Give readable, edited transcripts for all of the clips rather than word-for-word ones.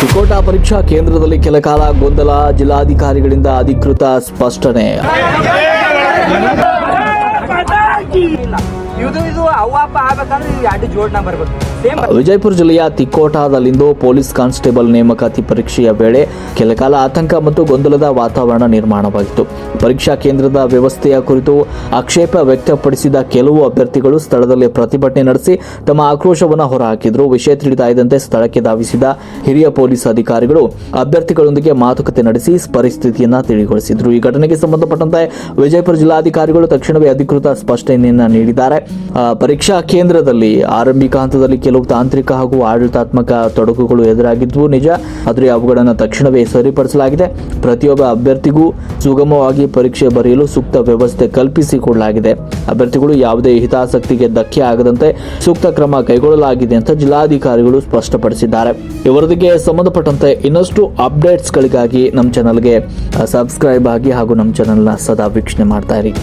ತಿಕೋಟಾ ಪರೀಕ್ಷಾ ಕೇಂದ್ರದಲ್ಲಿ ಕೆಲ ಕಾಲ ಗೊಂದಲ, ಜಿಲ್ಲಾಧಿಕಾರಿಗಳಿಂದ ಅಧಿಕೃತ ಸ್ಪಷ್ಟನೆ. ವಿಜಯಪುರ ಜಿಲ್ಲೆಯ ತಿಕೋಟಾದಲ್ಲಿಂದು ಪೊಲೀಸ್ ಕಾನ್ಸ್ಟೇಬಲ್ ನೇಮಕಾತಿ ಪರೀಕ್ಷೆಯ ವೇಳೆ ಕೆಲ ಕಾಲ ಆತಂಕ ಮತ್ತು ಗೊಂದಲದ ವಾತಾವರಣ ನಿರ್ಮಾಣವಾಗಿತ್ತು. ಪರೀಕ್ಷಾ ಕೇಂದ್ರದ ವ್ಯವಸ್ಥೆಯ ಕುರಿತು ಆಕ್ಷೇಪ ವ್ಯಕ್ತಪಡಿಸಿದ ಕೆಲವು ಅಭ್ಯರ್ಥಿಗಳು ಸ್ಥಳದಲ್ಲಿ ಪ್ರತಿಭಟನೆ ನಡೆಸಿ ತಮ್ಮ ಆಕ್ರೋಶವನ್ನು ಹೊರಹಾಕಿದರು. ವಿಷಯ ತಿಳಿದಾಯದಂತೆ ಸ್ಥಳಕ್ಕೆ ಧಾವಿಸಿದ ಹಿರಿಯ ಪೊಲೀಸ್ ಅಧಿಕಾರಿಗಳು ಅಭ್ಯರ್ಥಿಗಳೊಂದಿಗೆ ಮಾತುಕತೆ ನಡೆಸಿ ಪರಿಸ್ಥಿತಿಯನ್ನು ತಿಳಿಗೊಳಿಸಿದರು. ಈ ಘಟನೆಗೆ ಸಂಬಂಧಪಟ್ಟಂತೆ ವಿಜಯಪುರ ಜಿಲ್ಲಾಧಿಕಾರಿಗಳು ತಕ್ಷಣವೇ ಅಧಿಕೃತ ಸ್ಪಷ್ಟನೆಯನ್ನು ನೀಡಿದ್ದಾರೆ. ಪರೀಕ್ಷಾ ಕೇಂದ್ರದಲ್ಲಿ ಆರಂಭಿಕ ಹಂತದಲ್ಲಿ ಕೆಲವು ತಾಂತ್ರಿಕ ಹಾಗೂ ಆಡಳಿತಾತ್ಮಕ ತೊಡಕುಗಳು ಎದುರಾಗಿದ್ವು ನಿಜ, ಆದರೆ ಅವುಗಳನ್ನು ತಕ್ಷಣವೇ ಸರಿಪಡಿಸಲಾಗಿದೆ. ಪ್ರತಿಯೊಬ್ಬ ಅಭ್ಯರ್ಥಿಗೂ ಸುಗಮವಾಗಿ ಪರೀಕ್ಷೆ ಬರೆಯಲು ಸೂಕ್ತ ವ್ಯವಸ್ಥೆ ಕಲ್ಪಿಸಿಕೊಡಲಾಗಿದೆ. ಅಭ್ಯರ್ಥಿಗಳು ಯಾವುದೇ ಹಿತಾಸಕ್ತಿಗೆ ಧಕ್ಕೆ ಆಗದಂತೆ ಸೂಕ್ತ ಕ್ರಮ ಕೈಗೊಳ್ಳಲಾಗಿದೆ ಅಂತ ಜಿಲ್ಲಾಧಿಕಾರಿಗಳು ಸ್ಪಷ್ಟಪಡಿಸಿದ್ದಾರೆ. ಈ ವರದಿಗೆ ಸಂಬಂಧಪಟ್ಟಂತೆ ಇನ್ನಷ್ಟು ಅಪ್ಡೇಟ್ಸ್ಗಳಿಗಾಗಿ ನಮ್ಮ ಚಾನಲ್ಗೆ ಸಬ್ಸ್ಕ್ರೈಬ್ ಆಗಿ ಹಾಗೂ ನಮ್ಮ ಚಾನಲ್ನ ಸದಾ ವೀಕ್ಷಣೆ ಮಾಡ್ತಾ ಇರಿ.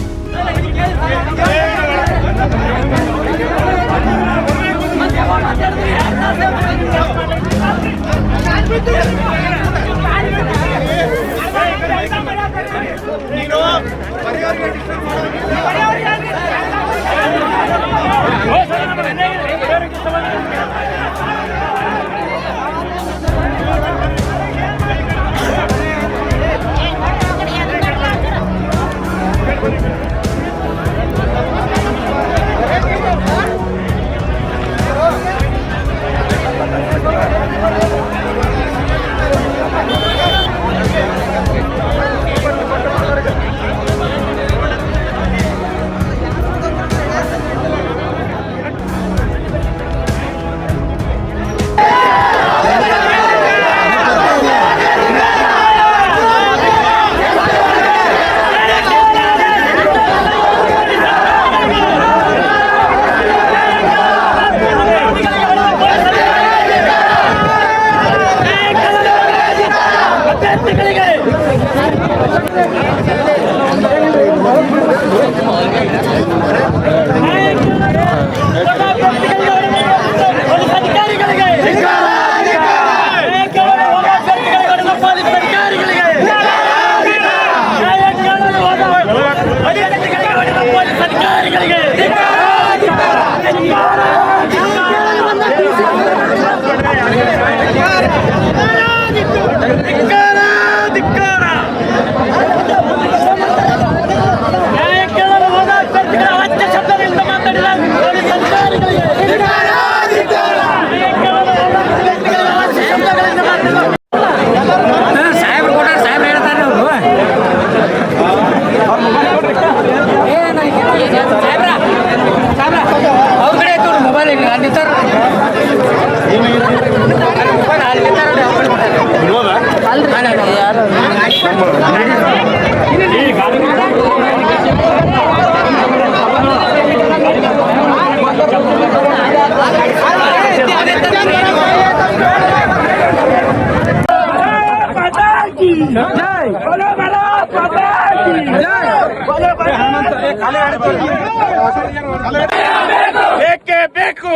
ಬೇಕು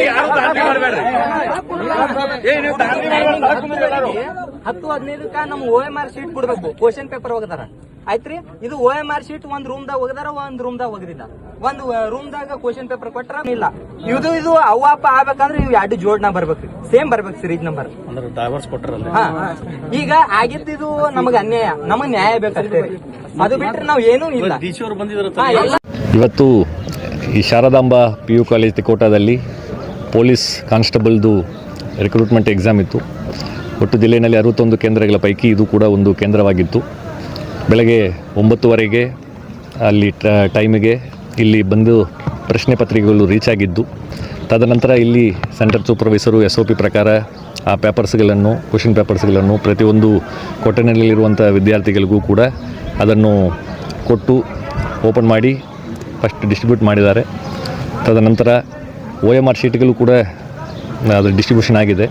ಯಾರು ದಾಂಧಲೆ ಮಾಡಬೇಡ್ರಿ. 10-15 ನಮ್ OMR ಶೀಟ್ ಬಿಡ್ಬೇಕು. ಕ್ವಶನ್ ಪೇಪರ್ ಹೋಗದಾರ ಆಯ್ತ್ರಿ. ಇದು OMR ಶೀಟ್ ಒಂದ್ ರೂಮ್ದಾಗ ಹೋಗದಾರ, ಒಂದ್ ರೂಮ್ದಾಗ ಹೋಗದಿಲ್ಲ. ಒಂದ್ ರೂಮ್ದಾಗ ಕ್ವಶನ್ ಪೇಪರ್ ಕೊಟ್ರ ಇಲ್ಲ. ಇದು ಅವ್ವಾಪ ಆಗ್ಬೇಕಂದ್ರೆ ಇವ್ 2 ಜೋಡ್ನ ಬರ್ಬೇಕ್ರಿ, ಸೇಮ್ ಬರ್ಬೇಕು ಸಿರೀಸ್ ನಂಬರ್. ಈಗ ಆಗಿದ್ದು ನಮಗ ಅನ್ಯಾಯ, ನಮಗ್ ನ್ಯಾಯ ಬೇಕಷ್ಟೇ. ಅದು ಬಿಟ್ರೆ ನಾವ್ ಏನೂ ಇಲ್ಲ. ಇವತ್ತು ಈ ಶಾರದಾಂಬ PU ಕಾಲೇಜ್ ತಿಕೋಟಾದಲ್ಲಿ ಪೊಲೀಸ್ ಕಾನ್ಸ್ಟೇಬಲ್ದು ರಿಕ್ರೂಟ್ಮೆಂಟ್ ಎಕ್ಸಾಮ್ ಇತ್ತು. ಒಟ್ಟು ಜಿಲ್ಲೆಯಲ್ಲಿ 61 ಕೇಂದ್ರಗಳ ಪೈಕಿ ಇದು ಕೂಡ ಒಂದು ಕೇಂದ್ರವಾಗಿತ್ತು. ಬೆಳಗ್ಗೆ 9:15 ಅಲ್ಲಿ ಟೈಮಿಗೆ ಇಲ್ಲಿ ಬಂದು ಪ್ರಶ್ನೆ ಪತ್ರಿಕೆಗಳು ರೀಚ್ ಆಗಿದ್ದು, ತದನಂತರ ಇಲ್ಲಿ ಸೆಂಟರ್ ಸೂಪರ್ವೈಸರು SOP ಪ್ರಕಾರ ಆ ಪೇಪರ್ಸ್ಗಳನ್ನು, ಕ್ವಶನ್ ಪೇಪರ್ಸ್ಗಳನ್ನು ಪ್ರತಿಯೊಂದು ಕೊಠಡಿನಲ್ಲಿರುವಂಥ ವಿದ್ಯಾರ್ಥಿಗಳಿಗೂ ಕೂಡ ಅದನ್ನು ಕೊಟ್ಟು ಓಪನ್ ಮಾಡಿ ಫಸ್ಟ್ ಡಿಸ್ಟ್ರಿಬ್ಯೂಟ್ ಮಾಡಿದ್ದಾರೆ. ತದನಂತರ OMR ಶೀಟ್ಗಳು ಕೂಡ ಅದು ಡಿಸ್ಟ್ರಿಬ್ಯೂಷನ್ ಆಗಿದೆ.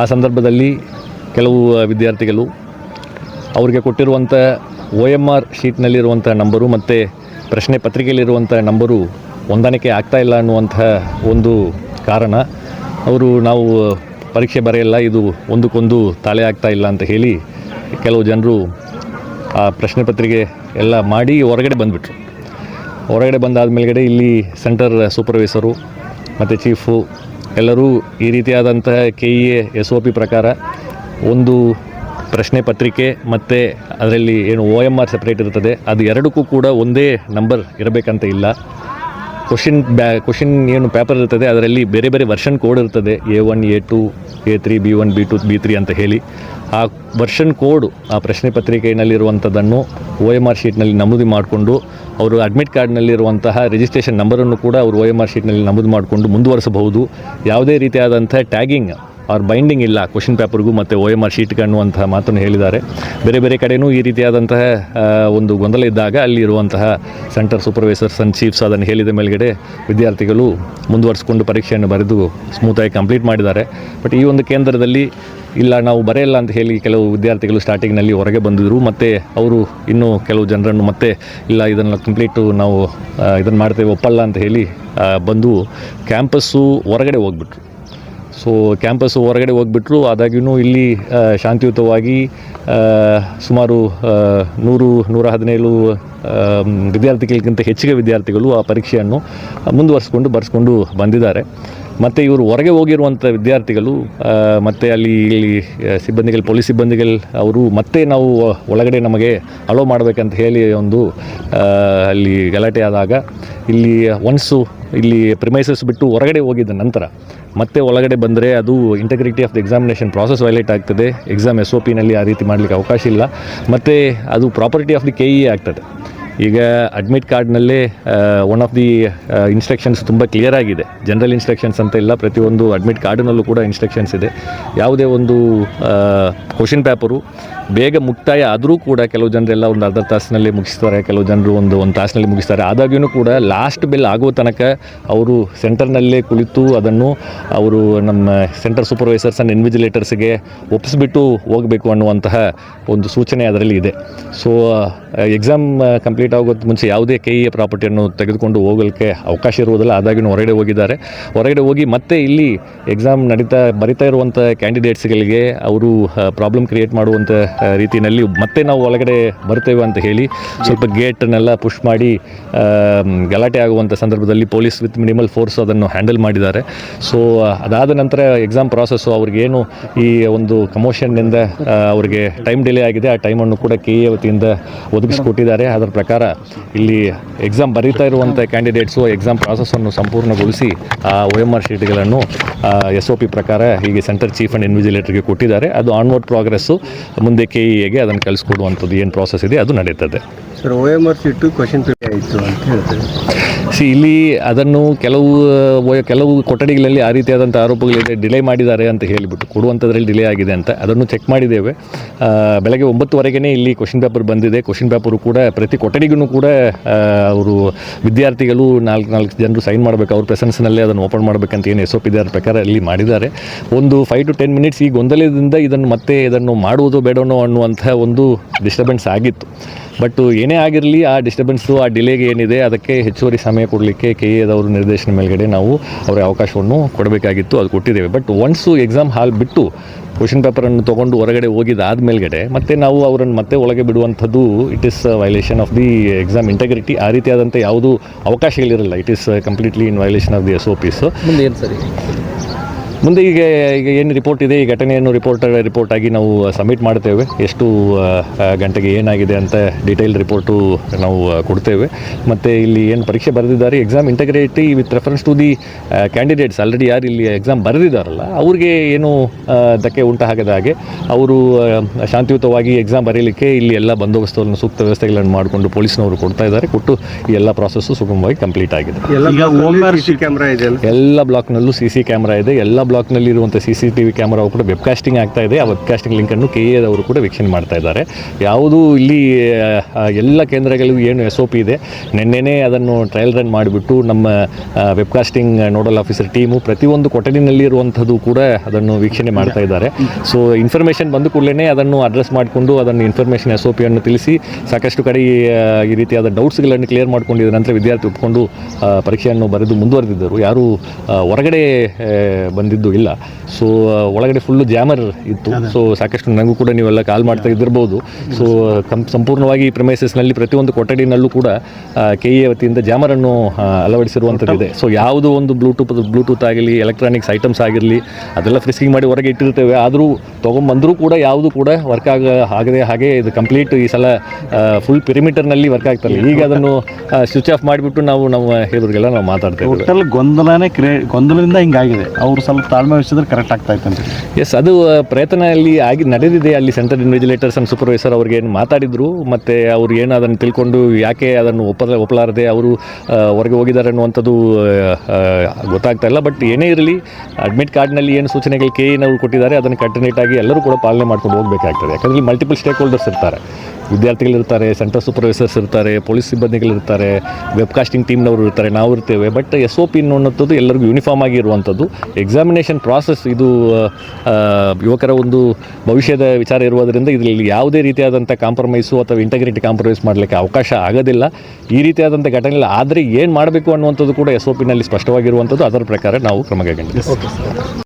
ಆ ಸಂದರ್ಭದಲ್ಲಿ ಕೆಲವು ವಿದ್ಯಾರ್ಥಿಗಳು ಅವರಿಗೆ ಕೊಟ್ಟಿರುವಂಥ OMR ಶೀಟ್ನಲ್ಲಿರುವಂಥ ನಂಬರು ಮತ್ತು ಪ್ರಶ್ನೆ ಪತ್ರಿಕೆಯಲ್ಲಿರುವಂಥ ನಂಬರು ಹೊಂದಾಣಿಕೆ ಆಗ್ತಾ ಇಲ್ಲ ಅನ್ನುವಂತಹ ಒಂದು ಕಾರಣ ಅವರು ನಾವು ಪರೀಕ್ಷೆ ಬರೆಯಲ್ಲ, ಇದು ಒಂದಕ್ಕೊಂದು ತಾಳೆ ಆಗ್ತಾ ಇಲ್ಲ ಅಂತ ಹೇಳಿ ಕೆಲವು ಜನರು ಆ ಪ್ರಶ್ನೆ ಪತ್ರಿಕೆ ಎಲ್ಲ ಮಾಡಿ ಹೊರಗಡೆ ಬಂದುಬಿಟ್ರು. ಹೊರಗಡೆ ಬಂದಾದ ಮೇಲ್ಗಡೆ ಇಲ್ಲಿ ಸೆಂಟರ್ ಸೂಪರ್ವೈಸರು ಮತ್ತು ಚೀಫು ಎಲ್ಲರೂ ಈ ರೀತಿಯಾದಂತಹ KEA SOP ಪ್ರಕಾರ ಒಂದು ಪ್ರಶ್ನೆ ಪತ್ರಿಕೆ ಮತ್ತು ಅದರಲ್ಲಿ ಏನು OMR ಸಪ್ರೇಟ್ ಇರ್ತದೆ, ಅದು ಎರಡಕ್ಕೂ ಕೂಡ ಒಂದೇ ನಂಬರ್ ಇರಬೇಕಂತ ಇಲ್ಲ. ಕ್ವಶನ್ ಏನು ಪೇಪರ್ ಇರ್ತದೆ ಅದರಲ್ಲಿ ಬೇರೆ ಬೇರೆ ವರ್ಷನ್ ಕೋಡ್ ಇರ್ತದೆ, A1 A2 A3 B1 B2 B3 ಅಂತ ಹೇಳಿ. ಆ ವರ್ಷನ್ ಕೋಡ್ ಆ ಪ್ರಶ್ನೆ ಪತ್ರಿಕೆಯಲ್ಲಿರುವಂಥದ್ದನ್ನು OMR ಶೀಟ್ನಲ್ಲಿ ನಮೂದು ಮಾಡಿಕೊಂಡು ಅವರು ಅಡ್ಮಿಟ್ ಕಾರ್ಡ್ನಲ್ಲಿರುವಂತಹ ರಿಜಿಸ್ಟ್ರೇಷನ್ ನಂಬರನ್ನು ಕೂಡ ಅವರು OMR ಶೀಟ್ನಲ್ಲಿ ನಮೂದು ಮಾಡಿಕೊಂಡು ಮುಂದುವರಿಸಬಹುದು. ಯಾವುದೇ ರೀತಿಯಾದಂಥ ಟ್ಯಾಗಿಂಗ್ ಆರ್ ಬೈಂಡಿಂಗ್ ಇಲ್ಲ ಕ್ವಶನ್ ಪೇಪರ್ಗೂ ಮತ್ತು OMR ಶೀಟ್ಗೆ ಅನ್ನುವಂತಹ ಮಾತನ್ನು ಹೇಳಿದ್ದಾರೆ. ಬೇರೆ ಬೇರೆ ಕಡೆಯೂ ಈ ರೀತಿಯಾದಂತಹ ಒಂದು ಗೊಂದಲ ಇದ್ದಾಗ ಅಲ್ಲಿ ಇರುವಂತಹ ಸೆಂಟರ್ ಸೂಪರ್ವೈಸರ್ಸ್ ಆ್ಯಂಡ್ ಚೀಫ್ಸ್ ಅದನ್ನು ಹೇಳಿದ ಮೇಲ್ಗಡೆ ವಿದ್ಯಾರ್ಥಿಗಳು ಮುಂದುವರಿಸಿಕೊಂಡು ಪರೀಕ್ಷೆಯನ್ನು ಬರೆದು ಸ್ಮೂತಾಗಿ ಕಂಪ್ಲೀಟ್ ಮಾಡಿದ್ದಾರೆ. ಬಟ್ ಈ ಒಂದು ಕೇಂದ್ರದಲ್ಲಿ ಇಲ್ಲ, ನಾವು ಬರೆಯಲ್ಲ ಅಂತ ಹೇಳಿ ಕೆಲವು ವಿದ್ಯಾರ್ಥಿಗಳು ಸ್ಟಾರ್ಟಿಂಗ್ನಲ್ಲಿ ಹೊರಗೆ ಬಂದಿದ್ದರು. ಮತ್ತು ಅವರು ಇನ್ನೂ ಕೆಲವು ಜನರನ್ನು ಮತ್ತೆ ಇಲ್ಲ ಇದನ್ನು ಕಂಪ್ಲೀಟು ನಾವು ಇದನ್ನು ಮಾಡ್ತೇವೆ ಒಪ್ಪಲ್ಲ ಅಂತ ಹೇಳಿ ಬಂದು ಕ್ಯಾಂಪಸ್ಸು ಹೊರಗಡೆ ಹೋಗ್ಬಿಟ್ರು. ಸೊ ಕ್ಯಾಂಪಸ್ಸು ಹೊರಗಡೆ ಹೋಗ್ಬಿಟ್ರು. ಆದಾಗ್ಯೂ ಇಲ್ಲಿ ಶಾಂತಿಯುತವಾಗಿ ಸುಮಾರು 117 ವಿದ್ಯಾರ್ಥಿಗಳಿಗಿಂತ ಹೆಚ್ಚಿಗೆ ವಿದ್ಯಾರ್ಥಿಗಳು ಆ ಪರೀಕ್ಷೆಯನ್ನು ಬರೆಸ್ಕೊಂಡು ಬಂದಿದ್ದಾರೆ. ಮತ್ತು ಇವರು ಹೊರಗೆ ಹೋಗಿರುವಂಥ ವಿದ್ಯಾರ್ಥಿಗಳು ಮತ್ತು ಇಲ್ಲಿ ಸಿಬ್ಬಂದಿಗಳು, ಪೊಲೀಸ್ ಸಿಬ್ಬಂದಿಗಳು ಅವರು ಮತ್ತೆ ನಾವು ಒಳಗಡೆ ನಮಗೆ ಅಲೋ ಮಾಡಬೇಕಂತ ಹೇಳಿ ಒಂದು ಅಲ್ಲಿ ಗಲಾಟೆ ಆದಾಗ ಇಲ್ಲಿ ಒನ್ಸು ಇಲ್ಲಿ ಪ್ರಿಮೈಸಸ್ ಬಿಟ್ಟು ಹೊರಗಡೆ ಹೋಗಿದ್ದ ನಂತರ ಮತ್ತೆ ಒಳಗಡೆ ಬಂದರೆ ಅದು integrity of the examination process violate ಆಗ್ತದೆ. ಎಕ್ಸಾಮ್ SOPನಲ್ಲಿ ಆ ರೀತಿ ಮಾಡಲಿಕ್ಕೆ ಅವಕಾಶ ಇಲ್ಲ. ಮತ್ತು ಅದು ಪ್ರಾಪರ್ಟಿ ಆಫ್ ದಿ KEA ಆಗ್ತದೆ. ಈಗ ಅಡ್ಮಿಟ್ ಕಾರ್ಡ್ನಲ್ಲೇ ಒನ್ ಆಫ್ ದಿ ಇನ್ಸ್ಟ್ರಕ್ಷನ್ಸ್ ತುಂಬ ಕ್ಲಿಯರ್ ಆಗಿದೆ. ಜನರಲ್ ಇನ್ಸ್ಟ್ರಕ್ಷನ್ಸ್ ಅಂತ ಇಲ್ಲ, ಪ್ರತಿಯೊಂದು ಅಡ್ಮಿಟ್ ಕಾರ್ಡ್ನಲ್ಲೂ ಕೂಡ ಇನ್ಸ್ಟ್ರಕ್ಷನ್ಸ್ ಇದೆ. ಯಾವುದೇ ಒಂದು ಕ್ವಶನ್ ಪೇಪರು ಬೇಗ ಮುಕ್ತಾಯ ಆದರೂ ಕೂಡ ಕೆಲವು ಜನರೆಲ್ಲ ಒಂದು ಅರ್ಧ ತಾಸಿನಲ್ಲಿ ಮುಗಿಸ್ತಾರೆ, ಕೆಲವು ಜನರು ಒಂದು ತಾಸಿನಲ್ಲಿ ಮುಗಿಸ್ತಾರೆ. ಆದಾಗ್ಯೂ ಕೂಡ ಲಾಸ್ಟ್ ಬೆಲ್ ಆಗೋ ತನಕ ಅವರು ಸೆಂಟರ್ನಲ್ಲೇ ಕುಳಿತು ಅದನ್ನು ಅವರು ನಮ್ಮ ಸೆಂಟರ್ ಸೂಪರ್ವೈಸರ್ಸ್ ಆ್ಯಂಡ್ ಇನ್ವಿಜಿಲೇಟರ್ಸ್ಗೆ ಒಪ್ಪಿಸ್ಬಿಟ್ಟು ಹೋಗಬೇಕು ಅನ್ನುವಂತಹ ಒಂದು ಸೂಚನೆ ಅದರಲ್ಲಿ ಇದೆ. ಸೊ ಎಕ್ಸಾಮ್ ಕಂಪ್ಲೀಟ್ ಆಗೋದು ಮುಂಚೆ ಯಾವುದೇ KEA ಪ್ರಾಪರ್ಟಿಯನ್ನು ತೆಗೆದುಕೊಂಡು ಹೋಗಲಿಕ್ಕೆ ಅವಕಾಶ ಇರುವುದಿಲ್ಲ. ಆದಾಗ್ಯೂ ಹೊರಗಡೆ ಹೋಗಿದ್ದಾರೆ. ಹೊರಗಡೆ ಹೋಗಿ ಮತ್ತೆ ಇಲ್ಲಿ ಎಕ್ಸಾಮ್ ಬರಿತಾ ಇರುವಂಥ ಕ್ಯಾಂಡಿಡೇಟ್ಸ್ಗಳಿಗೆ ಅವರು ಪ್ರಾಬ್ಲಮ್ ಕ್ರಿಯೇಟ್ ಮಾಡುವಂಥ ರೀತಿಯಲ್ಲಿ ಮತ್ತೆ ನಾವು ಒಳಗಡೆ ಬರ್ತೇವೆ ಅಂತ ಹೇಳಿ ಸ್ವಲ್ಪ ಗೇಟನ್ನೆಲ್ಲ ಪುಷ್ ಮಾಡಿ ಗಲಾಟೆ ಆಗುವಂಥ ಸಂದರ್ಭದಲ್ಲಿ ಪೊಲೀಸ್ ವಿತ್ ಮಿನಿಮಲ್ ಫೋರ್ಸ್ ಅದನ್ನು ಹ್ಯಾಂಡಲ್ ಮಾಡಿದ್ದಾರೆ. ಸೊ ಅದಾದ ನಂತರ ಎಕ್ಸಾಮ್ ಪ್ರಾಸೆಸ್ಸು ಅವ್ರಿಗೇನು ಈ ಒಂದು ಕಮೋಷನ್ನಿಂದ ಅವರಿಗೆ ಟೈಮ್ ಡಿಲೇ ಆಗಿದೆ, ಆ ಟೈಮನ್ನು ಕೂಡ KEA ವತಿಯಿಂದ ಒದಗಿಸಿಕೊಟ್ಟಿದ್ದಾರೆ. ಅದರ ಪ್ರಕಾರ ಇಲ್ಲಿ ಎಕ್ಸಾಮ್ ಬರೀತಾ ಇರುವಂಥ ಕ್ಯಾಂಡಿಡೇಟ್ಸು ಎಕ್ಸಾಮ್ ಪ್ರಾಸೆಸ್ಸನ್ನು ಸಂಪೂರ್ಣಗೊಳಿಸಿ ಆ OMR ಶೀಟ್ಗಳನ್ನು SOP ಪ್ರಕಾರ ಹೀಗೆ ಸೆಂಟರ್ ಚೀಫ್ ಆ್ಯಂಡ್ ಇನ್ವಿಜಿಲೇಟರ್ಗೆ ಕೊಟ್ಟಿದ್ದಾರೆ. ಅದು ಆನ್ವರ್ಡ್ ಪ್ರೋಗ್ರೆಸ್ಸು ಮುಂದೆ KEAಗೆ ಅದನ್ನು ಕಳಿಸ್ಕೊಡುವಂಥದ್ದು ಏನು ಪ್ರಾಸೆಸ್ ಇದೆ ಅದು ನಡೀತದೆ. Sir OMR sheet question paper ಆಯಿತು ಅಂತ ಹೇಳ್ತಾರೆ. ಇಲ್ಲಿ ಅದನ್ನು ಕೆಲವು ಕೊಠಡಿಗಳಲ್ಲಿ ಆ ರೀತಿಯಾದಂಥ ಆರೋಪಗಳಿದೆ, ಡಿಲೇ ಮಾಡಿದ್ದಾರೆ ಅಂತ ಹೇಳಿಬಿಟ್ಟು ಕೊಡುವಂಥದ್ರಲ್ಲಿ ಡಿಲೇ ಆಗಿದೆ ಅಂತ ಅದನ್ನು ಚೆಕ್ ಮಾಡಿದ್ದೇವೆ. ಬೆಳಗ್ಗೆ 9:00 ಇಲ್ಲಿ ಕ್ವಶನ್ ಪೇಪರ್ ಬಂದಿದೆ. ಕ್ವಶನ್ ಪೇಪರು ಕೂಡ ಪ್ರತಿ ಕೊಠಡಿಗೂ ಕೂಡ ಅವರು ವಿದ್ಯಾರ್ಥಿಗಳು 4 ಜನರು ಸೈನ್ ಮಾಡಬೇಕು, ಅವ್ರ ಪ್ರೆಸೆನ್ಸ್ನಲ್ಲೇ ಅದನ್ನು ಓಪನ್ ಮಾಡಬೇಕಂತ ಏನು SOP ಇದೆ ಅದರ ಪ್ರಕಾರ ಇಲ್ಲಿ ಮಾಡಿದ್ದಾರೆ. ಒಂದು 5 to 10 minutes ಈ ಗೊಂದಲದಿಂದ ಇದನ್ನು ಮಾಡುವುದೋ ಬೇಡನೋ ಅನ್ನುವಂಥ ಒಂದು ಡಿಸ್ಟರ್ಬೆನ್ಸ್ ಆಗಿತ್ತು. ಬಟ್ ಏನೇ ಆಗಿರಲಿ ಆ ಡಿಸ್ಟರ್ಬೆನ್ಸು, ಆ ಡಿಲೇಗೆ ಏನಿದೆ ಅದಕ್ಕೆ ಹೆಚ್ಚುವರಿ ಸಮಯ ಕೊಡಲಿಕ್ಕೆ KEAದವರು ನಿರ್ದೇಶನ ಮೇಲ್ಗಡೆ ನಾವು ಅವರ ಅವಕಾಶವನ್ನು ಕೊಡಬೇಕಾಗಿತ್ತು, ಅದು ಕೊಟ್ಟಿದ್ದೇವೆ. ಬಟ್ ಒನ್ಸು ಎಕ್ಸಾಮ್ ಹಾಲ್ ಬಿಟ್ಟು ಕ್ವಶನ್ ಪೇಪರನ್ನು ತೊಗೊಂಡು ಹೊರಗಡೆ ಹೋಗಿದ್ದಾದ ಮೇಲ್ಗಡೆ ಮತ್ತೆ ನಾವು ಅವರನ್ನು ಮತ್ತೆ ಒಳಗೆ ಬಿಡುವಂಥದ್ದು it is violation of the exam integrity. ಆ ರೀತಿಯಾದಂಥ ಯಾವುದೂ ಅವಕಾಶಗಳಿರಲ್ಲ. It is completely in violation of the SOPs. ಮುಂದೆ ಏನು ಸರಿ ಮುಂದೆ ಈಗ ಏನು ರಿಪೋರ್ಟ್ ಇದೆ, ಈ ಘಟನೆಯನ್ನು ರಿಪೋರ್ಟ್ ಆಗಿ ನಾವು ಸಬ್ಮಿಟ್ ಮಾಡ್ತೇವೆ. ಎಷ್ಟು ಗಂಟೆಗೆ ಏನಾಗಿದೆ ಅಂತ ಡೀಟೇಲ್ ರಿಪೋರ್ಟು ನಾವು ಕೊಡ್ತೇವೆ. ಮತ್ತು ಇಲ್ಲಿ ಏನು ಪರೀಕ್ಷೆ ಬರೆದಿದ್ದಾರೆ exam integrity with reference to the candidates already ಯಾರು ಇಲ್ಲಿ ಎಕ್ಸಾಮ್ ಬರೆದಿದ್ದಾರಲ್ಲ ಅವ್ರಿಗೆ ಏನು ಧಕ್ಕೆ ಉಂಟಾಗದ ಹಾಗೆ ಅವರು ಶಾಂತಿಯುತವಾಗಿ ಎಕ್ಸಾಮ್ ಬರೀಲಿಕ್ಕೆ ಇಲ್ಲಿ ಎಲ್ಲ ಬಂದೋಬಸ್ತನ್ನು ಸೂಕ್ತ ವ್ಯವಸ್ಥೆಗಳನ್ನು ಮಾಡಿಕೊಂಡು ಪೊಲೀಸ್ನವರು ಕೊಡ್ತಾ ಇದ್ದಾರೆ. ಕೊಟ್ಟು ಈ ಎಲ್ಲ ಪ್ರಾಸೆಸ್ಸು ಸುಗಮವಾಗಿ ಕಂಪ್ಲೀಟ್ ಆಗಿದೆ. ಎಲ್ಲ ಬ್ಲಾಕ್ನಲ್ಲೂ CC ಕ್ಯಾಮ್ರಾ ಇದೆ. ಎಲ್ಲ ಬ್ಲಾಕ್ನಲ್ಲೂ CC ಕ್ಯಾಮ್ರಾ ಇದೆ. ಎಲ್ಲ ಬ್ಲಾಕ್ನಲ್ಲಿ ಇರುವಂಥ CCTV ಕ್ಯಾಮರಾವು ಕೂಡ ವೆಬ್ಕಾಸ್ಟಿಂಗ್ ಆಗ್ತಾ ಇದೆ. ಆ ವೆಬ್ಕಾಸ್ಟಿಂಗ್ ಲಿಂಕನ್ನು KA ಅವರು ಕೂಡ ವೀಕ್ಷಣೆ ಮಾಡ್ತಾ ಇದ್ದಾರೆ. ಯಾವುದೂ ಇಲ್ಲಿ ಎಲ್ಲ ಕೇಂದ್ರಗಳಿಗೂ ಏನು SOP ಇದೆ, ನಿನ್ನೆನೇ ಅದನ್ನು ಟ್ರಯಲ್ ರನ್ ಮಾಡಿಬಿಟ್ಟು ನಮ್ಮ ವೆಬ್ಕಾಸ್ಟಿಂಗ್ ನೋಡಲ್ ಆಫೀಸರ್ ಟೀಮು ಪ್ರತಿಯೊಂದು ಕೊಠಡಿನಲ್ಲಿ ಇರುವಂಥದ್ದು ಕೂಡ ಅದನ್ನು ವೀಕ್ಷಣೆ ಮಾಡ್ತಾ ಇದ್ದಾರೆ. ಸೊ ಇನ್ಫಾರ್ಮೇಷನ್ ಬಂದ ಕೂಡಲೇ ಅದನ್ನು ಅಡ್ರೆಸ್ ಮಾಡಿಕೊಂಡು ಅದನ್ನು ಇನ್ಫಾರ್ಮೇಷನ್ SOP ಅನ್ನು ತಿಳಿಸಿ ಸಾಕಷ್ಟು ಕಡೆ ಈ ರೀತಿಯಾದ ಡೌಟ್ಸ್ಗಳನ್ನು ಕ್ಲಿಯರ್ ಮಾಡ್ಕೊಂಡಿದ್ದ ನಂತರ ವಿದ್ಯಾರ್ಥಿ ಒಪ್ಪಿಕೊಂಡು ಪರೀಕ್ಷೆಯನ್ನು ಬರೆದು ಮುಂದುವರೆದಿದ್ದರು. ಯಾರೂ ಹೊರಗಡೆ ಬಂದಿದ್ದು ಇಲ್ಲ. ಸೊ ಒಳಗಡೆ ಫುಲ್ಲು ಜಾಮರ್ ಇತ್ತು. ಸೊ ಸಾಕಷ್ಟು ನನಗೂ ಕೂಡ ನೀವೆಲ್ಲ ಕಾಲ್ ಮಾಡ್ತಾ ಇದ್ದಿರ್ಬೋದು. ಸೊ ಸಂಪೂರ್ಣವಾಗಿ ಪ್ರಿಮೈಸಸ್ನಲ್ಲಿ ಪ್ರತಿಯೊಂದು ಕೊಠಡಿನಲ್ಲೂ ಕೂಡ KA ವತಿಯಿಂದ ಜಾಮರನ್ನು ಅಳವಡಿಸಿರುವಂಥದ್ದಿದೆ. ಸೊ ಯಾವುದೋ ಒಂದು ಬ್ಲೂಟೂತ್ ಆಗಲಿ, ಎಲೆಕ್ಟ್ರಾನಿಕ್ಸ್ ಐಟಮ್ಸ್ ಆಗಿರಲಿ, ಅದೆಲ್ಲ ಫ್ರಿಸ್ಕಿಂಗ್ ಮಾಡಿ ಹೊರಗೆ ಇಟ್ಟಿರ್ತೇವೆ. ಆದರೂ ತೊಗೊಂಬಂದರೂ ಕೂಡ ಯಾವುದು ಕೂಡ ವರ್ಕ್ ಆಗದೆ ಹಾಗೆ ಇದು ಕಂಪ್ಲೀಟ್ ಈ ಸಲ ಫುಲ್ ಪಿರಿಮೀಟರ್ನಲ್ಲಿ ವರ್ಕ್ ಆಗ್ತಲ್ಲ. ಈಗ ಅದನ್ನು ಸ್ವಿಚ್ ಆಫ್ ಮಾಡಿಬಿಟ್ಟು ನಾವು ಹೇಳಿದ್ರಿಗೆಲ್ಲ ನಾವು ಮಾತಾಡ್ತೇವೆ. ಟೋಟಲ್ ಗೊಂದಲದಿಂದ ಹಿಂಗಾಗಿದೆ. ಅವರು ಸ್ವಲ್ಪ ತಾಳ್ಮೆ ವಹಿಸಿದ್ರೆ ಕರೆಕ್ಟ್ ಆಗ್ತಾ ಇತ್ತು. ಎಸ್, ಅದು ಪ್ರಯತ್ನ ಅಲ್ಲಿ ನಡೆದಿದೆ. ಅಲ್ಲಿ ಸೆಂಟ್ರಲ್ ಇನ್ವಿಜಿಲೇಟರ್ಸ್ ಅಂಡ್ ಸೂಪರ್ವೈಸರ್ ಅವ್ರಿಗೆ ಏನು ಮಾತಾಡಿದ್ರು, ಮತ್ತು ಅವ್ರು ಏನು ಅದನ್ನು ತಿಳ್ಕೊಂಡು ಯಾಕೆ ಅದನ್ನು ಒಪ್ಪಲಾರದೆ ಅವರು ಹೊರಗೆ ಹೋಗಿದ್ದಾರೆ ಅನ್ನುವಂಥದ್ದು ಗೊತ್ತಾಗ್ತಾ ಇಲ್ಲ. ಬಟ್ ಏನೇ ಇರಲಿ, ಅಡ್ಮಿಟ್ ಕಾರ್ಡ್ನಲ್ಲಿ ಏನು ಸೂಚನೆಗಳು KA ಕೊಟ್ಟಿದ್ದಾರೆ ಅದನ್ನು ಕಟ್ಟುನಿಟ್ಟಾಗಿ ಎಲ್ಲರೂ ಕೂಡ ಪಾಲನೆ ಮಾಡ್ಕೊಂಡು ಹೋಗಬೇಕಾಗ್ತದೆ. ಯಾಕಂದರೆ ಮಲ್ಟಿಪಲ್ ಸ್ಟೇಕ್ ಹೋಲ್ಡರ್ಸ್ ಇರ್ತಾರೆ. ವಿದ್ಯಾರ್ಥಿಗಳಿರ್ತಾರೆ, ಸೆಂಟರ್ ಸೂಪರ್ವೈಸರ್ಸ್ ಇರ್ತಾರೆ, ಪೊಲೀಸ್ ಸಿಬ್ಬಂದಿಗಳಿರ್ತಾರೆ, ವೆಬ್ಕಾಸ್ಟಿಂಗ್ ಟೀಮ್ನವರು ಇರ್ತಾರೆ, ನಾವು ಇರ್ತೇವೆ. ಬಟ್ SOP ಅನ್ನೋಂಥದ್ದು ಎಲ್ಲರಿಗೂ ಯೂನಿಫಾರ್ಮ್ ಆಗಿ ಇರುವಂಥದ್ದು. ಎಕ್ಸಾಮಿನೇಷನ್ ಪ್ರಾಸೆಸ್ ಇದು ಯುವಕರ ಒಂದು ಭವಿಷ್ಯದ ವಿಚಾರ ಇರುವುದರಿಂದ ಇದರಲ್ಲಿ ಯಾವುದೇ ರೀತಿಯಾದಂಥ ಕಾಂಪ್ರಮೈಸು ಅಥವಾ ಇಂಟಗ್ರಿಟಿ ಕಾಂಪ್ರಮೈಸ್ ಮಾಡಲಿಕ್ಕೆ ಅವಕಾಶ ಆಗೋದಿಲ್ಲ. ಈ ರೀತಿಯಾದಂಥ ಘಟನೆ ಆದರೆ ಏನು ಮಾಡಬೇಕು ಅನ್ನುವಂಥದ್ದು ಕೂಡ SOPನಲ್ಲಿ ಸ್ಪಷ್ಟವಾಗಿರುವಂಥದ್ದು. ಅದರ ಪ್ರಕಾರ ನಾವು ಕ್ರಮ ಕೈಗೊಂಡಿದ್ದೇವೆ.